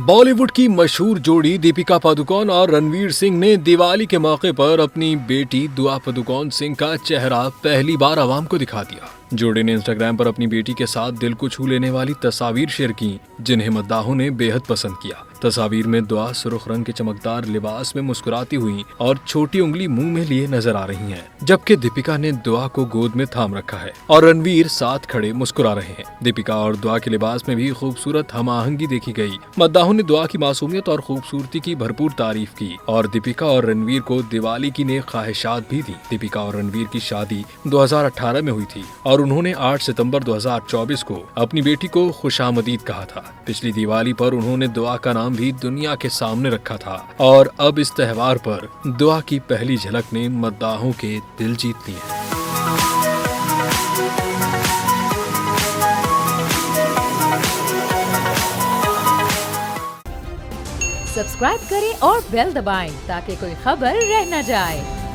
बॉलीवुड की मशहूर जोड़ी दीपिका पादुकोण और रणवीर सिंह ने दिवाली के मौके पर अपनी बेटी दुआ पादुकोण सिंह का चेहरा पहली बार आवाम को दिखा दिया। जोड़ी ने इंस्टाग्राम पर अपनी बेटी के साथ दिल को छू लेने वाली तस्वीर शेयर की, जिन्हें मद्दाहों ने बेहद पसंद किया। तस्वीर में दुआ सुर्ख रंग के चमकदार लिबास में मुस्कुराती हुई और छोटी उंगली मुंह में लिए नजर आ रही हैं, जबकि दीपिका ने दुआ को गोद में थाम रखा है और रणवीर साथ खड़े मुस्कुरा रहे हैं। दीपिका और दुआ के लिबास में भी खूबसूरत हम-आहंगी देखी गई। मद्दाहों ने दुआ की मासूमियत और खूबसूरती की भरपूर तारीफ की और दीपिका और रणवीर को दिवाली की नेक ख्वाहिशात भी दी। दीपिका और रणवीर की शादी 2018 में हुई थी और उन्होंने 8 सितंबर 2024 को अपनी बेटी को खुशामदीद कहा था। पिछली दिवाली पर उन्होंने दुआ का नाम भी दुनिया के सामने रखा था और अब इस त्योहार पर दुआ की पहली झलक ने मद्दाहों के दिल जीत लिए। सब्सक्राइब करें और बेल दबाएं ताकि कोई खबर रह न जाए।